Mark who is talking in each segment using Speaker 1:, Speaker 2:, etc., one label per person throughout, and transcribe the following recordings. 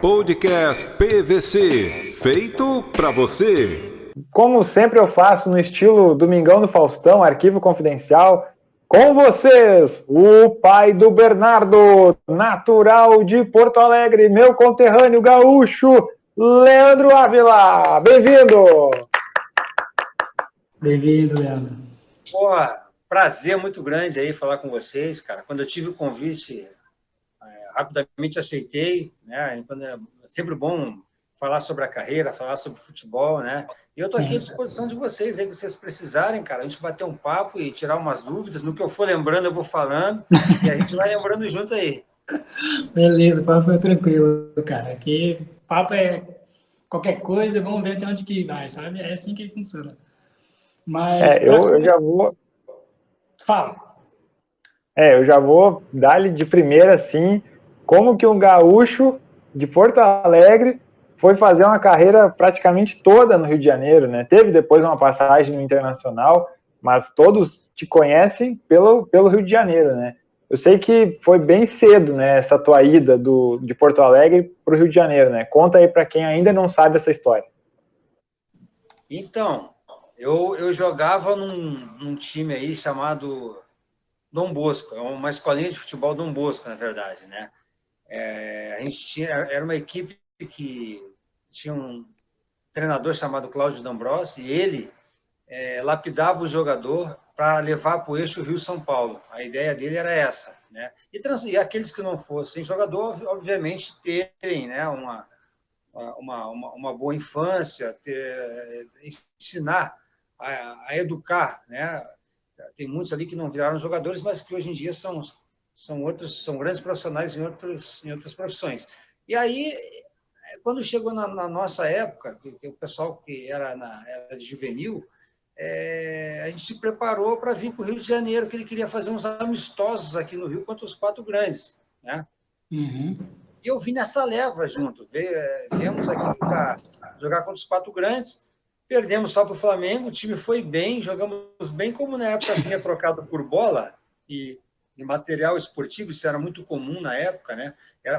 Speaker 1: Podcast PVC, feito para você.
Speaker 2: Como sempre eu faço no estilo Domingão do Faustão, arquivo confidencial, com vocês, o pai do Bernardo, natural de Porto Alegre, meu conterrâneo gaúcho, Leandro Ávila. Bem-vindo!
Speaker 3: Bem-vindo, Leandro.
Speaker 4: Pô, prazer muito grande aí falar com vocês, cara. Quando eu tive o convite, rapidamente aceitei, né? É sempre bom falar sobre a carreira, falar sobre futebol, né? E eu tô aqui à disposição de vocês aí, que vocês precisarem, cara, a gente bater um papo e tirar umas dúvidas. No que eu for lembrando, eu vou falando, e a gente vai lembrando junto aí.
Speaker 3: Beleza, o papo foi tranquilo, cara. Aqui, papo é qualquer coisa, vamos ver até onde que vai, sabe? É assim que funciona. Mas...
Speaker 2: eu já vou...
Speaker 3: Fala.
Speaker 2: Eu já vou dar-lhe de primeira, assim, como que um gaúcho de Porto Alegre foi fazer uma carreira praticamente toda no Rio de Janeiro, né? Teve depois uma passagem no Internacional, mas todos te conhecem pelo Rio de Janeiro, né? Eu sei que foi bem cedo, né, essa tua ida de Porto Alegre para o Rio de Janeiro, né? Conta aí para quem ainda não sabe essa história.
Speaker 4: Então, eu jogava num time aí chamado Dom Bosco, é uma escolinha de futebol Dom Bosco, na verdade, né? A gente era uma equipe que tinha um treinador chamado Cláudio D'Ambrossi, e ele lapidava o jogador para levar para o eixo Rio-São Paulo. A ideia dele era essa, né? E aqueles que não fossem jogador, obviamente, terem, né, uma boa infância, ensinar a educar, né? Tem muitos ali que não viraram jogadores, mas que hoje em dia são grandes profissionais em outras profissões. E aí, quando chegou na nossa época, que o pessoal que era de juvenil, a gente se preparou para vir para o Rio de Janeiro, que ele queria fazer uns amistosos aqui no Rio contra os 4 grandes, né?
Speaker 3: Uhum.
Speaker 4: E eu vim nessa leva junto. Viemos aqui para jogar contra os 4 grandes, perdemos só para o Flamengo, o time foi bem, jogamos bem, como na época vinha trocado por bola e material esportivo, isso era muito comum na época, né?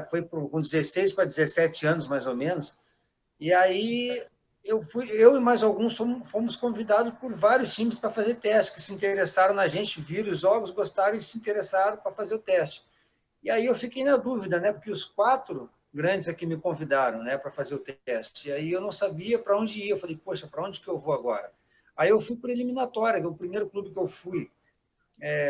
Speaker 4: Foi com 16 para 17 anos, mais ou menos. E aí eu e mais alguns fomos convidados por vários times para fazer teste, que se interessaram na gente, viram os jogos, gostaram e se interessaram para fazer o teste. E aí eu fiquei na dúvida, né? Porque os 4 grandes aqui me convidaram, né, para fazer o teste. E aí eu não sabia para onde ir. Eu falei, poxa, para onde que eu vou agora? Aí eu fui para a eliminatória, que o primeiro clube que eu fui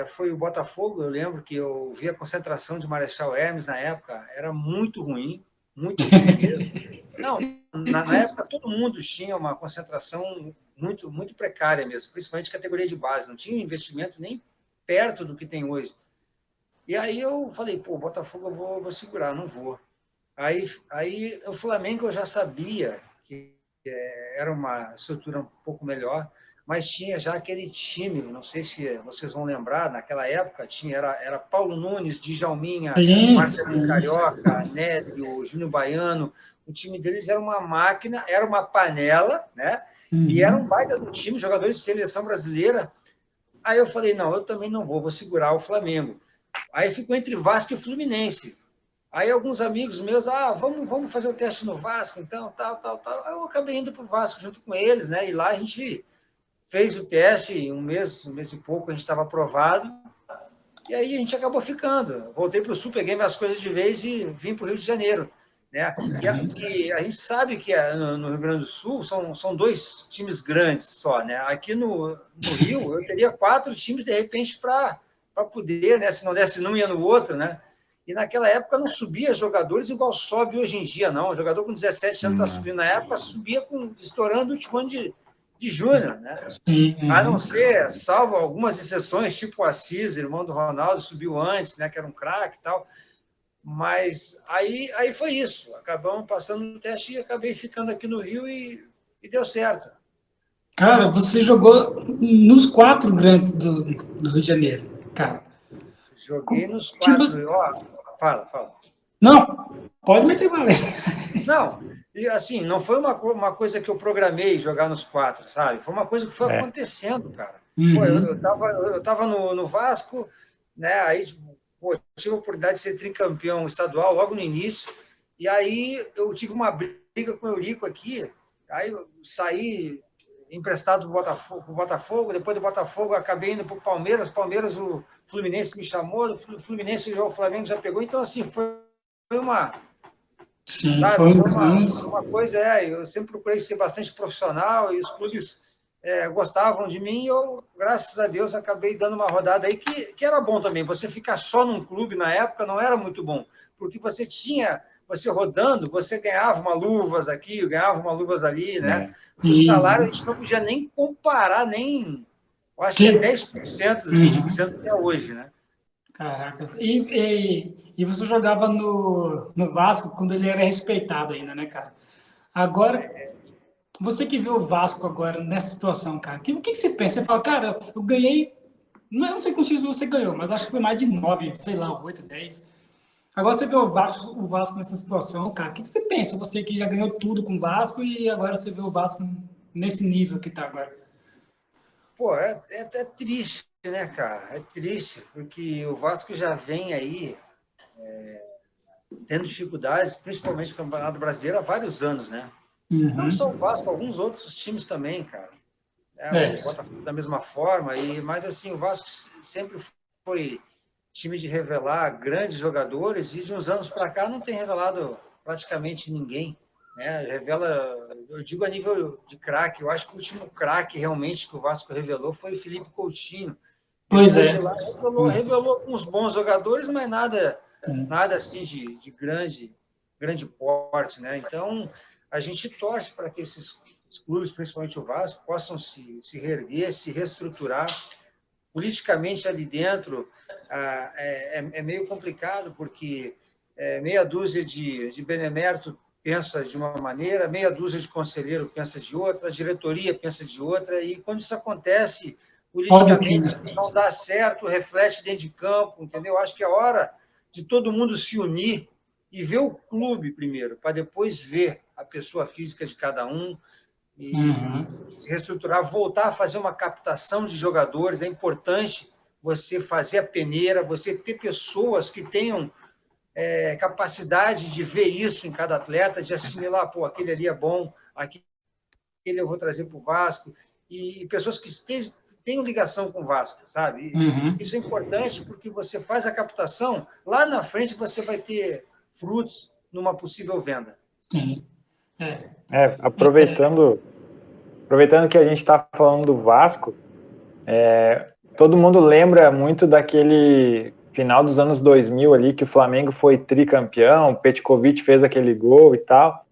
Speaker 4: foi o Botafogo. Eu lembro que eu vi a concentração de Marechal Hermes na época, era muito ruim mesmo. Não, na época todo mundo tinha uma concentração muito, muito precária mesmo, principalmente categoria de base, não tinha investimento nem perto do que tem hoje. E aí eu falei, pô, Botafogo eu vou segurar, não vou. Aí o Flamengo eu já sabia que era uma estrutura um pouco melhor, mas tinha já aquele time, não sei se vocês vão lembrar, naquela época era Paulo Nunes, Djalminha, Marcelo Carioca, Nélio, Júnior Baiano. O time deles era uma máquina, era uma panela, né? Uhum. E era um baita do time, jogadores de seleção brasileira. Aí eu falei, não, eu também não vou segurar o Flamengo. Aí ficou entre Vasco e Fluminense. Aí alguns amigos meus, vamos fazer o teste no Vasco, então, tal. Eu acabei indo para o Vasco junto com eles, né? E lá a gente fez o teste, em um mês e pouco a gente estava aprovado, e aí a gente acabou ficando. Voltei para o Sul, peguei minhas coisas de vez e vim para o Rio de Janeiro, né? E a gente sabe que no Rio Grande do Sul são 2 times grandes só, né? Aqui no Rio eu teria 4 times, de repente, para poder, né? Se não desse num, ia no outro, né? E naquela época não subia jogadores igual sobe hoje em dia, não. O jogador com 17 anos está subindo. Na época subia estourando o último ano de júnior, né? A não ser, salvo algumas exceções, tipo o Assis, irmão do Ronaldo, subiu antes, né? Que era um craque e tal. Mas aí foi isso. Acabamos passando no teste e acabei ficando aqui no Rio e deu certo.
Speaker 3: Cara, você jogou nos 4 grandes do Rio de Janeiro, cara.
Speaker 4: Joguei nos 4. Fala.
Speaker 3: Não, pode meter bala.
Speaker 4: Não, e assim, não foi uma coisa que eu programei jogar nos 4, sabe? Foi uma coisa que foi acontecendo, cara.
Speaker 3: Uhum.
Speaker 4: Pô, eu tava no Vasco, né? Aí, pô, tive a oportunidade de ser tricampeão estadual logo no início. E aí eu tive uma briga com o Eurico aqui, aí eu saí emprestado para o Botafogo, depois do Botafogo acabei indo para o Palmeiras, o Fluminense me chamou, o Fluminense o Flamengo já pegou, então assim, foi uma,
Speaker 3: Sim,
Speaker 4: sabe,
Speaker 3: foi
Speaker 4: foi
Speaker 3: uns anos.
Speaker 4: uma coisa, eu sempre procurei ser bastante profissional e os clubes gostavam de mim e eu, graças a Deus, acabei dando uma rodada aí que era bom também. Você ficar só num clube na época não era muito bom, porque você rodando, você ganhava uma luvas aqui, ganhava uma luvas ali, né? O salário a
Speaker 3: E,
Speaker 4: gente não podia nem comparar, eu acho que é
Speaker 3: que,
Speaker 4: 10%,
Speaker 3: uhum.
Speaker 4: 20% até hoje, né?
Speaker 3: Caracas. E você jogava no Vasco quando ele era respeitado ainda, né, cara? Agora, você que viu o Vasco agora nessa situação, cara, o que você pensa? Você fala, cara, eu ganhei, não sei quantos títulos você ganhou, mas acho que foi mais de 9, sei lá, 8, 10. Agora você vê o Vasco nessa situação, cara, o que você pensa? Você que já ganhou tudo com o Vasco e agora você vê o Vasco nesse nível que tá agora.
Speaker 4: Pô, é triste, né, cara? É triste, porque o Vasco já vem aí tendo dificuldades, principalmente no Campeonato Brasileiro, há vários anos, né? Não só o
Speaker 3: Uhum.
Speaker 4: Vasco, alguns outros times também, cara.
Speaker 3: É,
Speaker 4: O Botafogo da mesma forma, mas assim, o Vasco sempre foi time de revelar grandes jogadores e de uns anos para cá não tem revelado praticamente ninguém. Né? Revela, eu digo a nível de craque, eu acho que o último craque realmente que o Vasco revelou foi o Felipe Coutinho.
Speaker 3: pois
Speaker 4: Depois
Speaker 3: é.
Speaker 4: de lá, revelou alguns bons jogadores, mas
Speaker 3: Sim.
Speaker 4: nada assim de grande porte. Né? Então, a gente torce para que esses clubes, principalmente o Vasco, possam se reerguer, se reestruturar. Politicamente ali dentro é meio complicado, porque meia dúzia de benemérito pensa de uma maneira, meia dúzia de conselheiro pensa de outra, a diretoria pensa de outra, e quando isso acontece,
Speaker 3: Olha o time.
Speaker 4: politicamente não dá certo, reflete dentro de campo, entendeu? Acho que é hora de todo mundo se unir e ver o clube primeiro, para depois ver a pessoa física de cada um, e
Speaker 3: Uhum.
Speaker 4: se reestruturar, voltar a fazer uma captação de jogadores. É importante você fazer a peneira, você ter pessoas que tenham capacidade de ver isso em cada atleta, de assimilar, pô, aquele ali é bom, aquele eu vou trazer para o Vasco, e pessoas que tenham ligação com o Vasco, sabe?
Speaker 3: Uhum.
Speaker 4: Isso é importante porque você faz a captação, lá na frente você vai ter frutos numa possível venda.
Speaker 3: Sim. É.
Speaker 2: Aproveitando que a gente está falando do Vasco, todo mundo lembra muito daquele final dos anos 2000 ali, que o Flamengo foi tricampeão, Petkovic fez aquele gol e tal,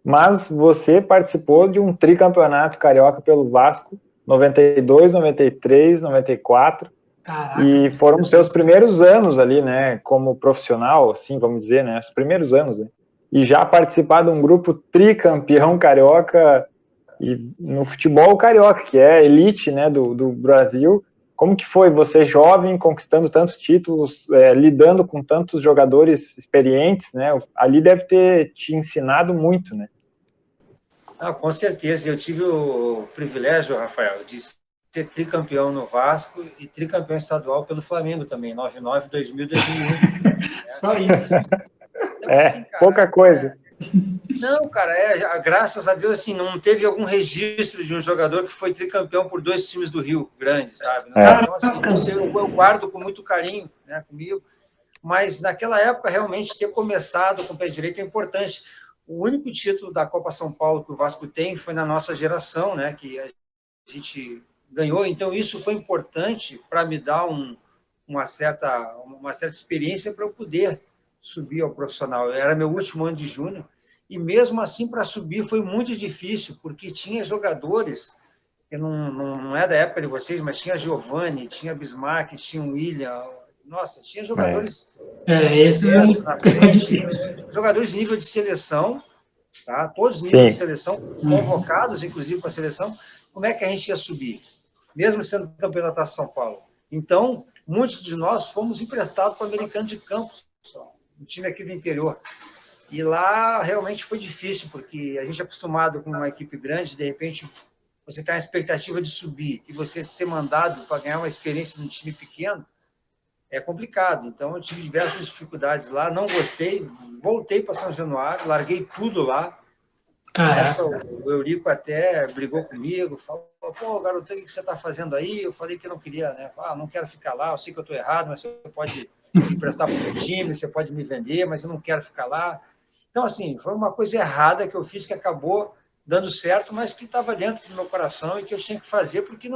Speaker 2: mas você participou de um tricampeonato carioca pelo Vasco, 92, 93, 94,
Speaker 3: Caracas,
Speaker 2: e foram os seus primeiros anos ali, né, como profissional, assim, vamos dizer, né, os primeiros anos, né, e já participar de um grupo tricampeão carioca e no futebol carioca, que é a elite, né, do Brasil. Como que foi você jovem, conquistando tantos títulos, lidando com tantos jogadores experientes, né? Ali deve ter te ensinado muito, né?
Speaker 4: Ah, com certeza. Eu tive o privilégio, Rafael, de ser tricampeão no Vasco e tricampeão estadual pelo Flamengo também, 99, 2000, 2001.
Speaker 3: só isso.
Speaker 4: Então, assim,
Speaker 2: Pouca
Speaker 4: cara,
Speaker 2: coisa.
Speaker 4: não, cara, graças a Deus, assim, não teve algum registro de um jogador que foi tricampeão por 2 times do Rio grande, sabe? Então, assim,
Speaker 3: Caracas.
Speaker 4: eu guardo com muito carinho, né, comigo, mas naquela época, realmente, ter começado com o pé direito é importante. O único título da Copa São Paulo que o Vasco tem foi na nossa geração, né, que a gente ganhou, então isso foi importante para me dar uma certa experiência para eu poder subir ao profissional. Era meu último ano de júnior, e mesmo assim, para subir foi muito difícil, porque tinha jogadores, que não é da época de vocês, mas tinha Giovani, tinha Bismarck, tinha William, nossa, tinha jogadores
Speaker 3: Esse é
Speaker 4: Roberto na frente,
Speaker 3: difícil.
Speaker 4: jogadores de nível de seleção, tá? Todos nível de
Speaker 2: Sim.
Speaker 4: seleção,
Speaker 3: Uhum.
Speaker 4: convocados, inclusive, para a seleção. Como é que a gente ia subir? Mesmo sendo campeão da Taça São Paulo. Então, muitos de nós fomos emprestados para o Americano de Campos, um time aqui do interior. E lá realmente foi difícil, porque a gente é acostumado com uma equipe grande, de repente você está na expectativa de subir e você ser mandado para ganhar uma experiência num time pequeno, é complicado. Então, eu tive diversas dificuldades lá, não gostei, voltei para São Januário, larguei tudo lá. Na época, o Eurico até brigou comigo, falou, pô, garoto, o que você está fazendo aí? Eu falei que não queria, né? Não quero ficar lá, eu sei que eu estou errado, mas você pode me emprestar para o time, você pode me vender, mas eu não quero ficar lá. Então, assim, foi uma coisa errada que eu fiz, que acabou dando certo, mas que estava dentro do meu coração e que eu tinha que fazer, porque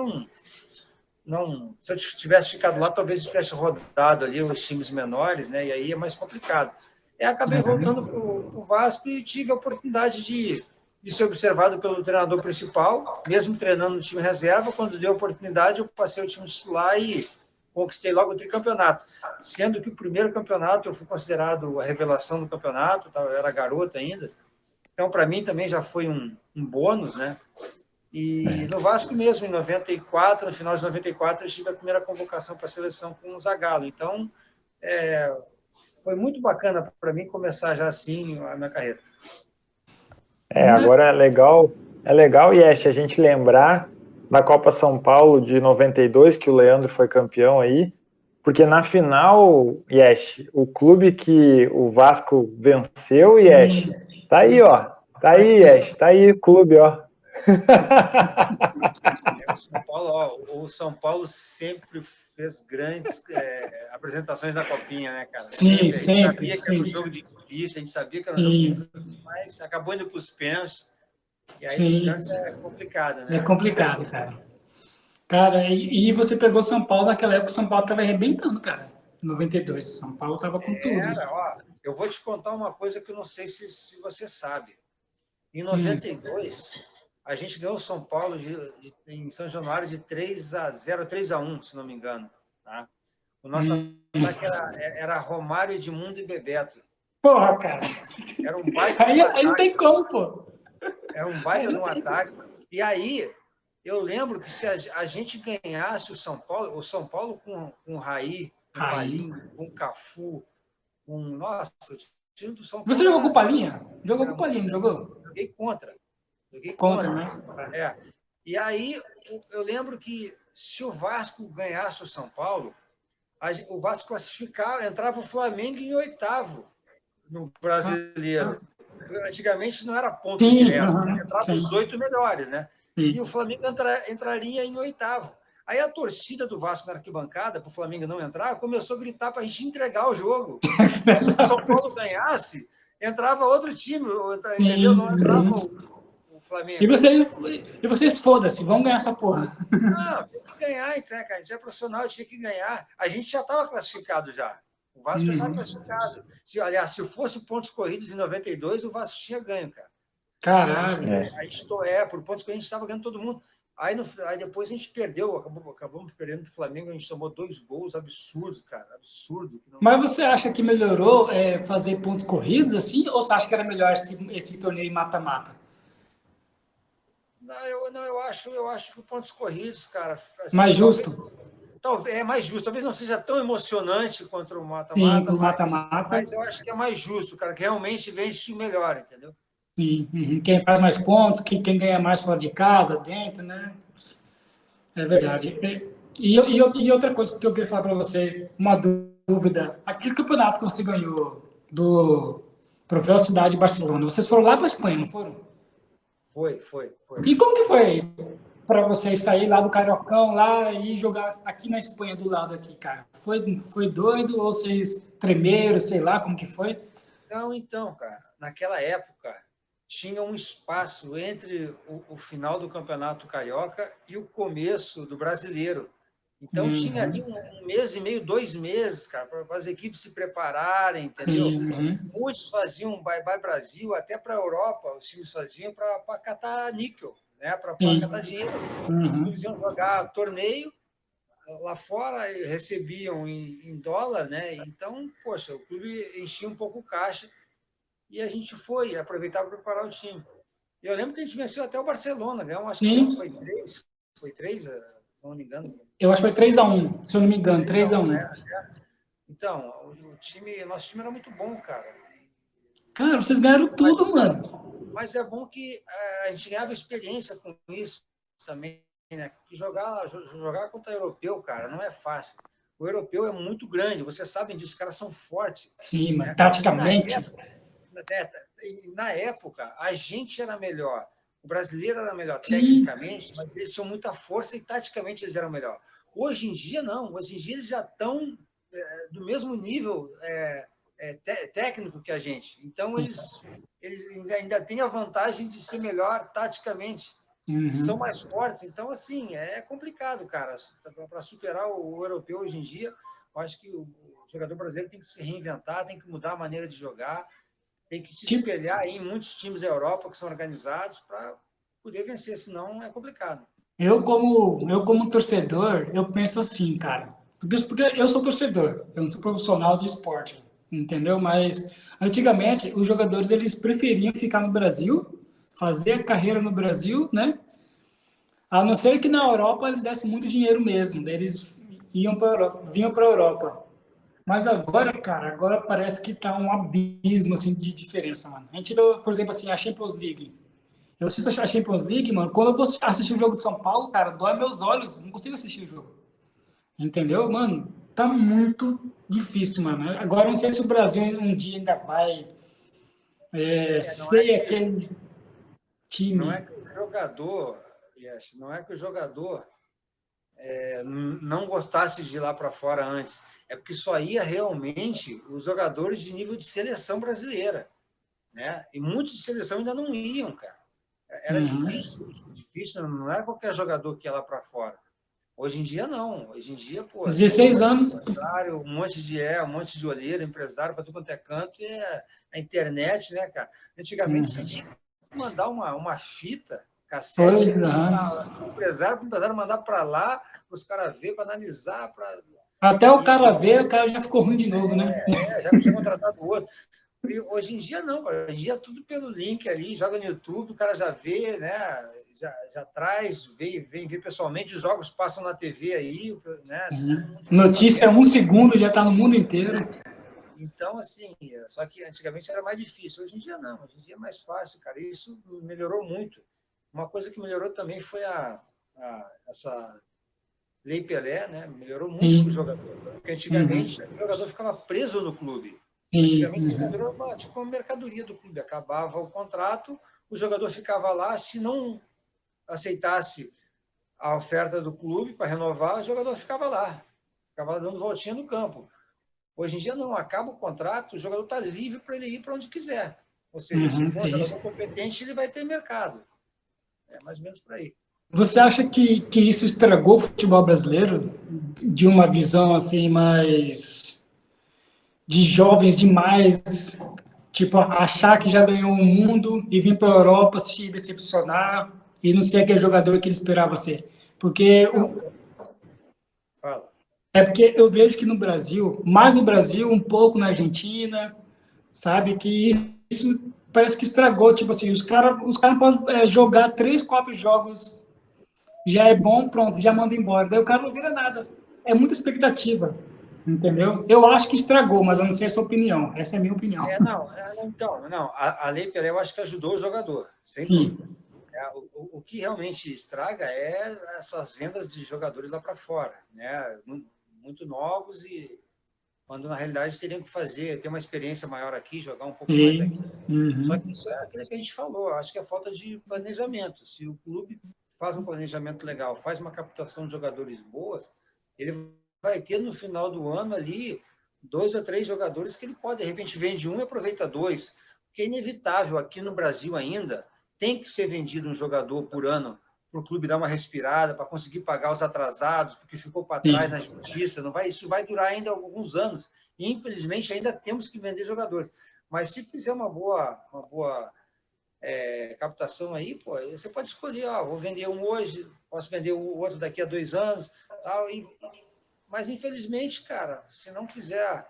Speaker 4: se eu tivesse ficado lá, talvez eu tivesse rodado ali os times menores, né? E aí é mais complicado. Acabei voltando para o Vasco e tive a oportunidade de ser observado pelo treinador principal, mesmo treinando no time reserva. Quando deu a oportunidade, eu passei o time titular e conquistei logo o tricampeonato. Sendo que o primeiro campeonato eu fui considerado a revelação do campeonato, eu era garoto ainda. Então, para mim, também já foi um bônus, né? E no Vasco mesmo, em 94, no final de 94, eu tive a primeira convocação para a seleção com o Zagallo. Então, foi muito bacana para mim começar já assim a minha carreira.
Speaker 2: Agora é legal, Yesh, a gente lembrar da Copa São Paulo de 92, que o Leandro foi campeão aí, porque na final, Yesh, o clube que o Vasco venceu, Yesh, tá aí, ó. Tá aí, Yesh, tá aí o clube, ó.
Speaker 4: O São Paulo sempre fez grandes apresentações na Copinha, né, cara?
Speaker 3: Sim,
Speaker 4: sempre. A gente sabia que era um
Speaker 3: sempre.
Speaker 4: jogo difícil, a gente sabia que era um jogo difícil, mas acabou indo para os pênaltis. E aí nos pênaltis é complicado, né?
Speaker 3: É complicado, cara. Cara, e você pegou São Paulo naquela época, o São Paulo estava arrebentando, cara. Em 92, São Paulo estava com tudo.
Speaker 4: Eu vou te contar uma coisa que eu não sei se você sabe. Em 92, a gente ganhou o São Paulo em São Januário de 3-0, 3-1, se não me engano. Tá? O nosso ataque era Romário, Edmundo e Bebeto.
Speaker 3: Porra, cara.
Speaker 4: Era um baita
Speaker 3: aí não tem como, pô.
Speaker 4: Era um baita de um ataque. E aí, eu lembro que se a gente ganhasse o São Paulo com o Raí, com o Palinho, com o Cafu, nossa, o time do São Paulo.
Speaker 3: Você jogou com o Palinha? Jogou com o Palinha, não jogou?
Speaker 4: Joguei contra.
Speaker 3: Contra, né?
Speaker 4: E aí, eu lembro que se o Vasco ganhasse o São Paulo, o Vasco classificava, entrava o Flamengo em oitavo no Brasileiro. Antigamente não era ponto direto, entrava os 8 melhores, né? Sim. E o Flamengo entraria em oitavo. Aí a torcida do Vasco na arquibancada, para o Flamengo não entrar, começou a gritar para a gente entregar o jogo. Se o São Paulo ganhasse, entrava outro time, entendeu? Não entrava o Flamengo.
Speaker 3: E vocês foda-se, vão ganhar essa porra.
Speaker 4: Não, tem que ganhar, então, cara. A gente é profissional, tinha que ganhar. A gente já estava classificado já. O Vasco já estava classificado. Se fosse pontos corridos em 92, o Vasco tinha ganho, cara.
Speaker 3: Caralho.
Speaker 4: Por pontos corridos a gente estava ganhando todo mundo. Aí depois a gente perdeu, acabamos perdendo para o Flamengo, a gente tomou 2 gols, absurdo, cara, absurdo.
Speaker 3: Mas você acha que melhorou fazer pontos corridos assim, ou você acha que era melhor esse torneio mata-mata?
Speaker 4: Não, eu acho que pontos corridos, cara... Assim,
Speaker 3: mais justo?
Speaker 4: Talvez é mais justo. Talvez não seja tão emocionante contra o
Speaker 3: mata-mata,
Speaker 4: mas eu acho que é mais justo, cara, que realmente vence o melhor, entendeu?
Speaker 3: Sim, quem faz mais pontos, quem ganha mais fora de casa, dentro, né? É verdade. E outra coisa que eu queria falar para você, uma dúvida. Aquele campeonato que você ganhou do Troféu Cidade de Barcelona, vocês foram lá para a Espanha, não foram?
Speaker 4: Foi.
Speaker 3: E como que foi para vocês sair lá do Cariocão lá e jogar aqui na Espanha do lado aqui, cara? Foi doido ou vocês tremeram, sei lá, como que foi?
Speaker 4: Não, então, cara, naquela época tinha um espaço entre o final do Campeonato Carioca e o começo do Brasileiro. Então, tinha ali 1 mês e meio, 2 meses, cara, para as equipes se prepararem, entendeu? Muitos faziam bye-bye Brasil, até para a Europa, os times faziam para catar níquel, né? Para catar dinheiro. Eles iam jogar torneio lá fora, recebiam em dólar, né? Então, poxa, o clube enchia um pouco o caixa e a gente aproveitava para preparar o time. E eu lembro que a gente venceu até o Barcelona, ganhamos, acho que foi 3, se não me engano.
Speaker 3: Eu acho que foi 3-1, se eu não me engano, 3-1.
Speaker 4: Então, nosso time era muito bom, cara.
Speaker 3: Cara, vocês ganharam tudo, mano.
Speaker 4: Mas é bom que a gente ganhava experiência com isso também, né? Que jogar contra europeu, cara, não é fácil. O europeu é muito grande, vocês sabem disso, os caras são fortes.
Speaker 3: Sim, mas
Speaker 4: Né?
Speaker 3: taticamente.
Speaker 4: Na época, a gente era melhor, o brasileiro era melhor
Speaker 3: Sim.
Speaker 4: tecnicamente, mas eles tinham muita força e taticamente eles eram melhor. Hoje em dia, não. Hoje em dia, eles já estão do mesmo nível técnico que a gente. Então, eles ainda têm a vantagem de ser melhor taticamente.
Speaker 3: Uhum.
Speaker 4: São mais fortes. Então, assim, é complicado, cara. Para superar o europeu hoje em dia, eu acho que o jogador brasileiro tem que se reinventar, tem que mudar a maneira de jogar, tem que se espelhar em muitos times da Europa que são organizados para poder vencer, senão é complicado.
Speaker 3: Eu como torcedor, eu penso assim, cara. Porque eu sou torcedor, eu não sou profissional do esporte, entendeu? Mas antigamente os jogadores eles preferiam ficar no Brasil, fazer a carreira no Brasil, né? A não ser que na Europa eles dessem muito dinheiro mesmo, daí eles vinham para a Europa. Mas agora, cara, agora parece que tá um abismo assim de diferença, mano. A gente tirou, por exemplo, assim, a Champions League. Eu assisto a Champions League, mano. Quando eu vou assistir o jogo de São Paulo, cara, dói meus olhos. Não consigo assistir o jogo. Entendeu? Mano, tá muito difícil, mano. Agora, eu não sei se o Brasil um dia ainda vai ser aquele time.
Speaker 4: Não é que o jogador, não é que o jogador não gostasse de ir lá para fora antes. É porque só ia realmente os jogadores de nível de seleção brasileira. Né? E muitos de seleção ainda não iam, cara. Era difícil, não era qualquer jogador que ia lá para fora. Hoje em dia, não. Hoje em dia, pô...
Speaker 3: 16 anos...
Speaker 4: Um monte de olheiro, empresário para tudo quanto é canto, e a internet, né, cara? Antigamente, você tinha que mandar uma fita, cassete, para o empresário mandar para lá, para os caras ver, para analisar, para...
Speaker 3: Até o cara ver, o cara já ficou ruim de novo, né?
Speaker 4: Já tinha contratado outro. E hoje em dia, não. Hoje em dia é tudo pelo link ali, joga no YouTube, o cara já vê, né? Já traz, vem ver pessoalmente, os jogos passam na TV aí, né?
Speaker 3: Notícia 1 segundo, já está no mundo inteiro.
Speaker 4: Então, assim, só que antigamente era mais difícil. Hoje em dia, não. Hoje em dia é mais fácil, cara. Isso melhorou muito. Uma coisa que melhorou também foi essa Lei Pelé, né? Melhorou muito para o jogador. Porque antigamente o jogador ficava preso no clube. Antigamente o jogador era tipo uma mercadoria do clube. Acabava o contrato, o jogador ficava lá. Se não aceitasse a oferta do clube para renovar, o jogador ficava lá dando voltinha no campo. Hoje em dia, não. Acaba o contrato, o jogador está livre para ele ir para onde quiser. Ou seja, se for um jogador competente, ele vai ter mercado. É mais ou menos por aí.
Speaker 3: Você acha que isso estragou o futebol brasileiro? De uma visão assim mais de jovens demais, tipo, achar que já ganhou o mundo e vir para a Europa se decepcionar e não ser aquele jogador que ele esperava ser? Porque porque eu vejo que no Brasil, mais no Brasil, um pouco na Argentina, sabe, que isso parece que estragou, tipo assim, os caras não podem jogar 3, 4 jogos, já é bom, pronto, já manda embora. Daí o cara não vira nada. É muita expectativa, entendeu? Eu acho que estragou, mas eu não sei a sua opinião. Essa é a minha opinião.
Speaker 4: A Lei Pelé eu acho que ajudou o jogador, sem dúvida. O que realmente estraga é essas vendas de jogadores lá para fora, né? Muito novos e quando na realidade teriam que ter uma experiência maior aqui, jogar um pouco mais aqui. Só que isso é aquilo que a gente falou, acho que é falta de planejamento. Se o clube faz um planejamento legal, faz uma captação de jogadores boas, ele vai ter no final do ano ali 2 ou 3 jogadores que ele pode, de repente, vende um e aproveita 2, porque é inevitável aqui no Brasil ainda, tem que ser vendido um jogador por ano para o clube dar uma respirada, para conseguir pagar os atrasados, porque ficou para trás na justiça. Isso vai durar ainda alguns anos. E, infelizmente, ainda temos que vender jogadores. Mas se fizer uma boa captação aí, pô, você pode escolher, vou vender um hoje, posso vender o outro daqui a 2 anos. Tal, mas, infelizmente, cara, se não fizer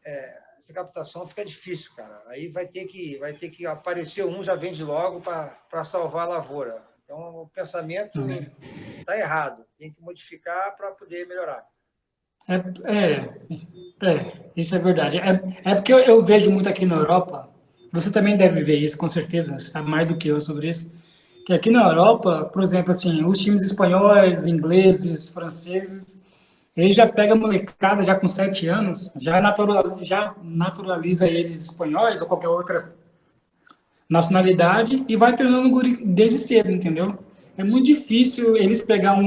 Speaker 4: essa captação, fica difícil, cara. Aí vai ter que aparecer um, já vende logo para salvar a lavoura. Então, o pensamento está errado. Tem que modificar para poder melhorar.
Speaker 3: Isso é verdade. É porque eu vejo muito aqui na Europa, você também deve ver isso, com certeza, você sabe mais do que eu sobre isso, que aqui na Europa, por exemplo, assim, os times espanhóis, ingleses, franceses, ele já pega a molecada já com 7 anos, já naturaliza eles espanhóis ou qualquer outra nacionalidade e vai treinando o guri desde cedo, entendeu? É muito difícil eles pegar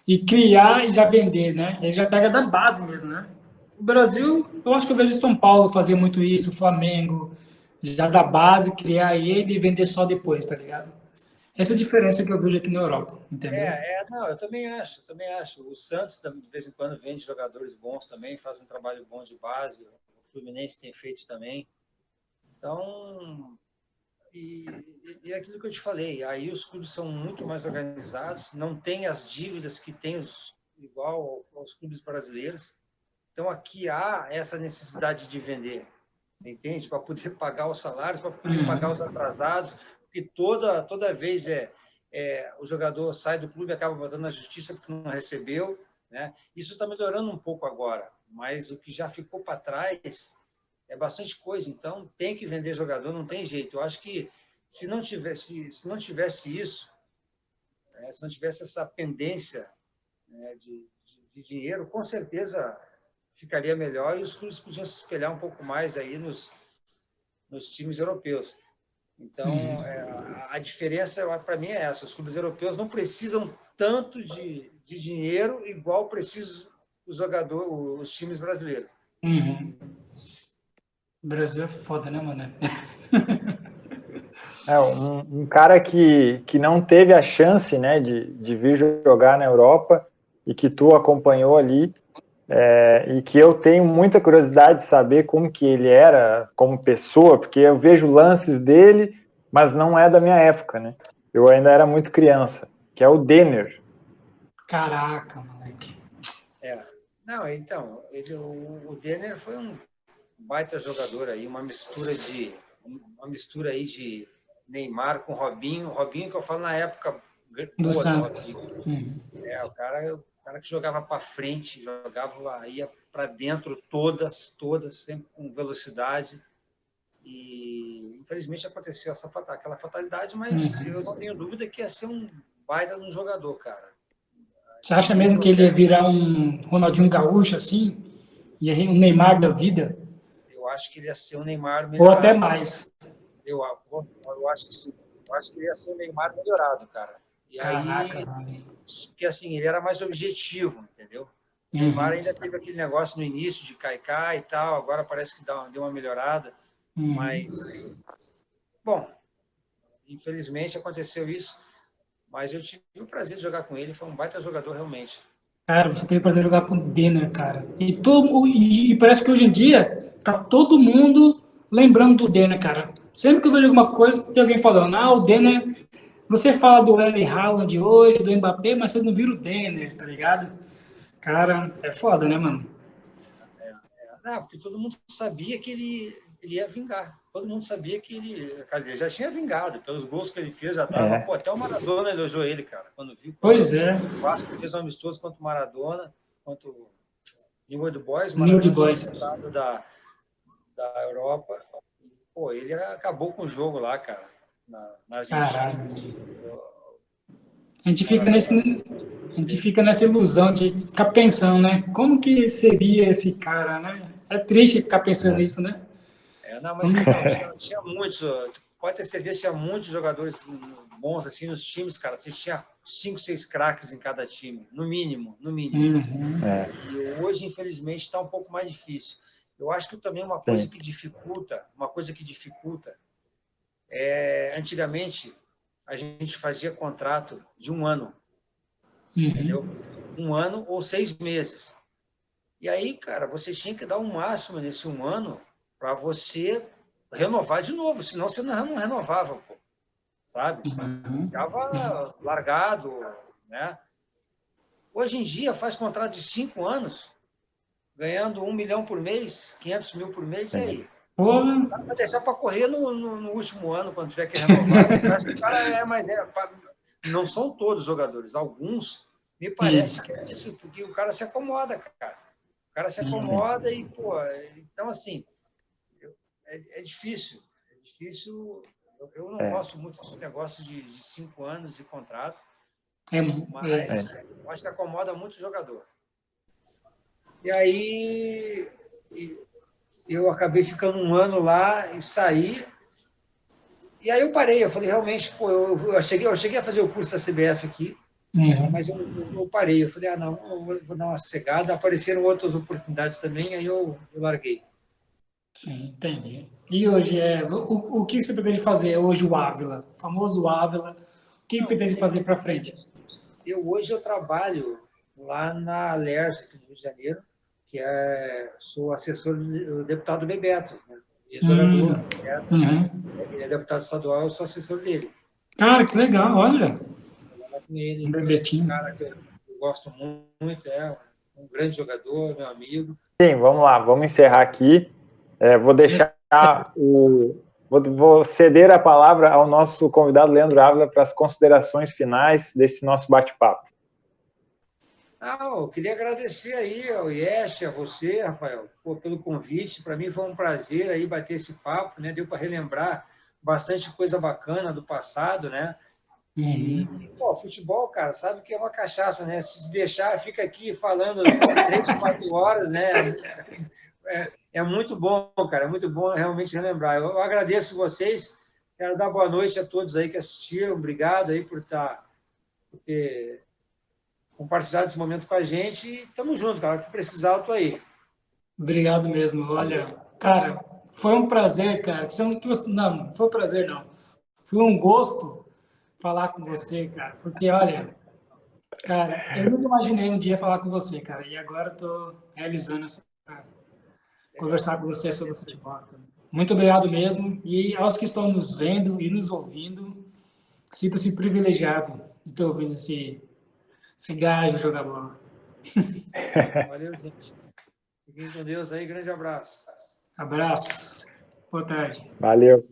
Speaker 3: e criar e já vender, né? Ele já pega da base mesmo, né? O Brasil, eu acho que eu vejo São Paulo fazer muito isso, o Flamengo, já da base, criar ele e vender só depois, tá ligado? Essa é a diferença que eu vejo aqui na Europa, entendeu?
Speaker 4: Não, eu também acho, eu também acho. O Santos, de vez em quando, vende jogadores bons também, faz um trabalho bom de base. O Fluminense tem feito também. Então, e é aquilo que eu te falei, aí os clubes são muito mais organizados, não tem as dívidas que tem igual aos clubes brasileiros. Então, aqui há essa necessidade de vender, você entende? Para poder pagar os salários, para poder pagar os atrasados, porque toda vez o jogador sai do clube e acaba botando na justiça porque não recebeu, né? Isso está melhorando um pouco agora, mas o que já ficou para trás é bastante coisa. Então, tem que vender jogador, não tem jeito. Eu acho que se não tivesse isso, se não tivesse essa pendência, né, de dinheiro, com certeza ficaria melhor e os clubes podiam se espelhar um pouco mais aí nos times europeus. Então, a diferença para mim é essa: os clubes europeus não precisam tanto de dinheiro igual precisam os times brasileiros.
Speaker 3: Uhum. O Brasil é foda, né, mano?
Speaker 2: Um cara que não teve a chance, né, de vir jogar na Europa e que tu acompanhou ali, e que eu tenho muita curiosidade de saber como que ele era como pessoa, porque eu vejo lances dele, mas não é da minha época, né? Eu ainda era muito criança, que é o Denner.
Speaker 3: Caraca, moleque.
Speaker 4: Não, então, o Denner foi um baita jogador aí, uma mistura aí de Neymar com Robinho que eu falo na época
Speaker 3: Do
Speaker 4: boa do
Speaker 3: Santos.
Speaker 4: Robinho. O cara que jogava para frente, ia para dentro todas, sempre com velocidade. E infelizmente aconteceu aquela fatalidade, mas eu não tenho dúvida que ia ser um baita de um jogador, cara.
Speaker 3: Você acha mesmo que ele ia virar um Ronaldinho Gaúcho, assim? Ia um Neymar da vida?
Speaker 4: Eu acho que ele ia ser um Neymar
Speaker 3: Ou até
Speaker 4: melhorado.
Speaker 3: mais?
Speaker 4: Eu acho que sim. Eu acho que ele ia ser um Neymar melhorado, cara. E
Speaker 3: Caraca,
Speaker 4: aí,
Speaker 3: mano.
Speaker 4: porque assim, ele era mais objetivo, entendeu? O Neymar ainda teve aquele negócio no início de caicai e tal, agora parece que deu uma melhorada. Mas, bom, infelizmente aconteceu isso, mas eu tive o prazer de jogar com ele, foi um baita jogador realmente.
Speaker 3: Cara, você teve o prazer de jogar com o Denner, cara. E parece que hoje em dia tá todo mundo lembrando do Denner, cara. Sempre que eu vejo alguma coisa, tem alguém falando, o Denner. Você fala do Erling Haaland hoje, do Mbappé, mas vocês não viram o Denner, tá ligado? Cara, é foda, né, mano?
Speaker 4: Não, porque todo mundo sabia que ele ia vingar. Todo mundo sabia que ele, quer dizer, já tinha vingado. Pelos gols que ele fez, já estava. Pô, até o Maradona elogiou ele, cara. Quando
Speaker 3: Pois é.
Speaker 4: o Vasco fez um amistoso contra o Maradona, contra o New Old Boys, o
Speaker 3: New Old
Speaker 4: Maradona tinha
Speaker 3: Boys.
Speaker 4: voltado da Europa. Pô, ele acabou com o jogo lá, cara, na Argentina.
Speaker 3: Caralho. A gente fica nessa ilusão de ficar pensando, né? Como que seria esse cara, né? É triste ficar pensando nisso, né?
Speaker 4: Não, mas não, tinha muitos. Pode ter certeza, tinha muitos jogadores bons assim nos times, cara. Você tinha 5, 6 craques em cada time, no mínimo, no mínimo. E hoje, infelizmente, está um pouco mais difícil. Eu acho que também uma coisa que dificulta, antigamente a gente fazia contrato de 1 ano, entendeu? 1 ano ou 6 meses. E aí, cara, você tinha que dar o máximo nesse 1 ano para você renovar de novo, senão você não renovava, pô, sabe? Ficava largado, né? Hoje em dia faz contrato de 5 anos, ganhando 1 milhão por mês, 500 mil por mês, e aí?
Speaker 3: Porra.
Speaker 4: Vai deixar para correr no último ano, quando tiver que renovar. Parece que o cara não são todos jogadores, alguns, me parece que é isso, porque o cara se acomoda, cara. O cara se acomoda e, pô, então assim, é difícil. É difícil. Eu não gosto muito desse negócio de 5 anos de contrato, mas eu acho que acomoda muito o jogador. E aí eu acabei ficando um ano lá e saí. E aí eu parei, eu falei, realmente, pô, eu cheguei a fazer o curso da CBF aqui, mas eu parei, eu falei, não, eu vou dar uma sossegada, apareceram outras oportunidades também, aí eu larguei.
Speaker 3: Sim, entendi. E hoje, o que você pretende fazer hoje, o Ávila? O famoso Ávila. O que pretende fazer para frente?
Speaker 4: Hoje eu trabalho lá na Alers, aqui no Rio de Janeiro, sou assessor do deputado Bebeto, né? Ex-jogador, Bebeto,
Speaker 3: Uhum.
Speaker 4: ele é deputado estadual, eu sou assessor dele.
Speaker 3: Cara, que legal, olha.
Speaker 4: Trabalhar com ele,
Speaker 3: Um
Speaker 4: um
Speaker 3: bebetinho.
Speaker 4: cara que eu gosto muito, um grande jogador, meu amigo.
Speaker 2: Sim, vamos lá, vamos encerrar aqui. Vou deixar vou ceder a palavra ao nosso convidado Leandro Ávila para as considerações finais desse nosso bate-papo.
Speaker 4: Eu queria agradecer aí ao IES, a você, Rafael, pelo convite. Para mim foi um prazer aí bater esse papo, né? Deu para relembrar bastante coisa bacana do passado, né? E, futebol, cara, sabe que é uma cachaça, né? Se deixar, fica aqui falando 3, 4 horas, né? É muito bom, cara, é muito bom realmente relembrar. Eu agradeço vocês, quero dar boa noite a todos aí que assistiram, obrigado aí por ter compartilhado esse momento com a gente e estamos juntos, cara, que precisar eu tô aí.
Speaker 3: Obrigado mesmo. Olha, cara, foi um prazer, cara. Não, foi um prazer, não. Foi um gosto falar com você, cara. Porque, olha, cara, eu nunca imaginei um dia falar com você, cara. E agora eu tô realizando conversar com você sobre futebol. Tá? Muito obrigado mesmo. E aos que estão nos vendo e nos ouvindo, sinta-se privilegiado de ter ouvido esse gajo jogar bola.
Speaker 4: Valeu, gente. Fiquem com Deus aí, grande abraço.
Speaker 3: Abraço. Boa tarde.
Speaker 2: Valeu.